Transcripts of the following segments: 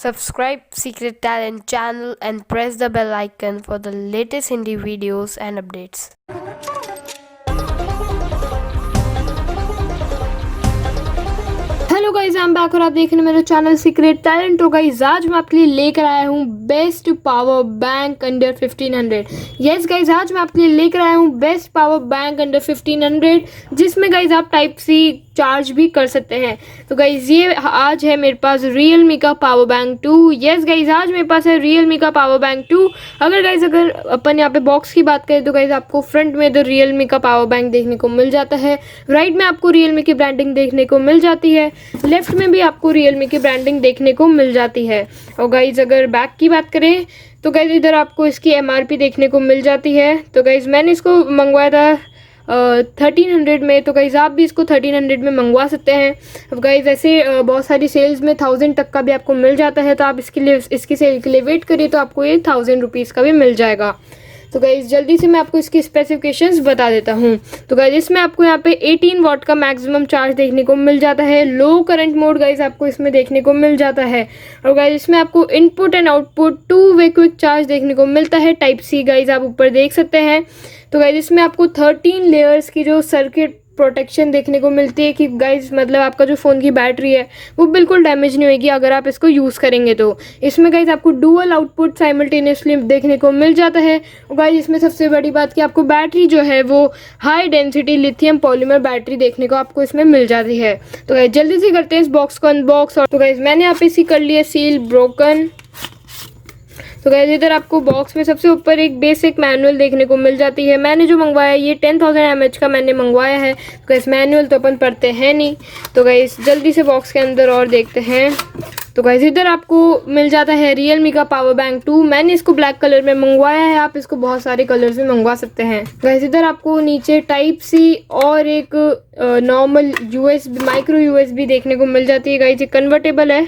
Subscribe Secret Talent channel and press the bell icon for the latest Hindi videos and updates. Hello guys, I am back और आप देख रहे हैं मेरा channel secret talent. तो guys आज मैं आपके लिए लेकर आया हूँ best power bank under 1500। Yes guys, आज मैं आपके लिए लेकर आया हूँ बेस्ट पावर बैंक अंडर 1500 जिसमें गाइज आप टाइप सी चार्ज भी कर सकते हैं। तो गाइज ये आज है मेरे पास Realme का पावर बैंक 2। यस गाइज, आज मेरे पास है Realme का पावर बैंक 2। अगर अपन यहाँ पे बॉक्स की बात करें तो गाइज आपको फ्रंट में तो Realme का पावर बैंक देखने को मिल जाता है, राइट में आपको Realme की ब्रांडिंग देखने को मिल जाती है, लेफ्ट में भी आपको Realme की ब्रांडिंग देखने को मिल जाती है। और गाइज अगर बैक की बात करें तो गाइज इधर आपको इसकी MRP देखने को मिल जाती है। तो गाइज मैंने इसको मंगवाया था 1300 में, तो गाइज आप भी इसको 1300 में मंगवा सकते हैं। अब गाइज ऐसे बहुत सारी सेल्स में 1000 तक का भी आपको मिल जाता है, तो आप इसकी सेल के लिए वेट करिए तो आपको ये 1000 रुपीज़ का भी मिल जाएगा। तो गाइज जल्दी से मैं आपको इसकी स्पेसिफिकेशंस बता देता हूँ। तो गाइज इसमें आपको यहाँ पे 18 वाट का मैक्सिमम चार्ज देखने को मिल जाता है। लो करंट मोड गाइज आपको इसमें देखने को मिल जाता है। और गाइज इसमें आपको input and output 2 way quick charge देखने को मिलता है, टाइप सी गाइज आप ऊपर देख सकते हैं। तो गाइज इसमें आपको 13 लेयर्स की जो सर्किट प्रोटेक्शन देखने को मिलती है कि गाइज मतलब आपका जो फ़ोन की बैटरी है वो बिल्कुल डैमेज नहीं होगी अगर आप इसको यूज़ करेंगे तो। इसमें गाइज आपको डुअल आउटपुट साइमल्टेनियसली देखने को मिल जाता है। और गाइज इसमें सबसे बड़ी बात कि आपको बैटरी जो है वो high density lithium polymer battery देखने को आपको इसमें मिल जाती है। तो गाइज जल्दी से करते हैं इस बॉक्स को अनबॉक्स। और तो गाइज मैंने यहाँ पे इसी कर लिया सील ब्रोकन। तो गाइस इधर आपको बॉक्स में सबसे ऊपर एक बेसिक मैनुअल देखने को मिल जाती है। मैंने जो मंगवाया ये 10,000 mAh का मैंने मंगवाया है। तो गाइस मैनुअल तो अपन पढ़ते हैं नहीं। तो गाइस जल्दी से बॉक्स के अंदर और देखते हैं। तो गाइस इधर आपको मिल जाता है Realme का पावर बैंक 2। मैंने इसको ब्लैक कलर में मंगवाया है, आप इसको बहुत सारे कलर्स में मंगवा सकते हैं। गाइस इधर आपको नीचे टाइप सी और एक नॉर्मल USB माइक्रो USB देखने को मिल जाती है। गाइस ये कन्वर्टेबल है,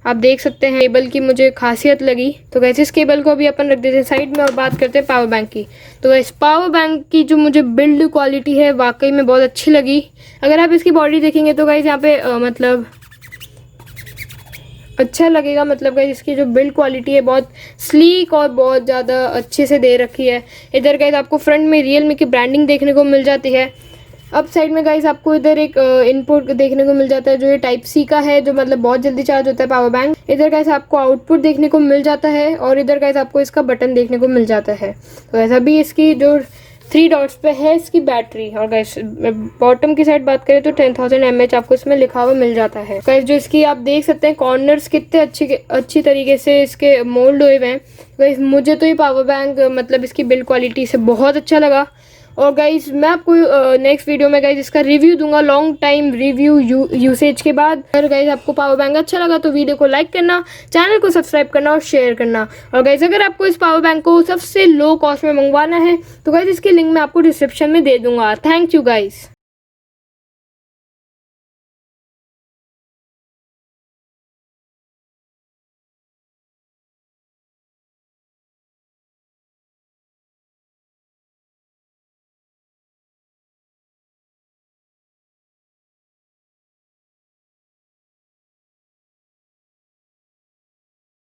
आप देख सकते हैं। केबल की मुझे खासियत लगी, तो गाइस इस केबल को अभी अपन रख देते हैं साइड में और बात करते हैं पावर बैंक की। तो गाइस पावर बैंक की जो मुझे बिल्ड क्वालिटी है वाकई में बहुत अच्छी लगी। अगर आप इसकी बॉडी देखेंगे तो गाइस यहाँ पे मतलब अच्छा लगेगा। मतलब गाइस इसकी जो बिल्ड क्वालिटी है बहुत स्लीक और बहुत ज़्यादा अच्छे से दे रखी है। इधर गाइस आपको फ्रंट में Realme की ब्रांडिंग देखने को मिल जाती है। अब साइड में गाइस आपको इधर एक इनपुट देखने को मिल जाता है जो ये टाइप सी का है, जो मतलब बहुत जल्दी चार्ज होता है पावर बैंक। इधर गाइस आपको आउटपुट देखने को मिल जाता है और इधर गाइस आपको इसका बटन देखने को मिल जाता है। तो गाइस अभी इसकी जो 3 डॉट्स पे है इसकी बैटरी। और गाइस बॉटम की साइड बात करें तो 10,000 mAh आपको इसमें लिखा हुआ मिल जाता है। गाइस जो इसकी आप देख सकते हैं कॉर्नर्स कितने अच्छी तरीके से इसके मोल्ड हुए हुए हैं। गाइस मुझे तो ये पावर बैंक मतलब इसकी बिल्ड क्वालिटी से बहुत अच्छा लगा। और गाइज मैं आपको नेक्स्ट वीडियो में गाइज इसका रिव्यू दूंगा लॉन्ग टाइम रिव्यू यूसेज के बाद। अगर गाइज आपको पावर बैंक अच्छा लगा तो वीडियो को लाइक करना, चैनल को सब्सक्राइब करना और शेयर करना। और गाइज अगर आपको इस पावर बैंक को सबसे लो कॉस्ट में मंगवाना है तो गाइज इसकी लिंक मैं आपको डिस्क्रिप्शन में दे दूंगा। Thank you guys.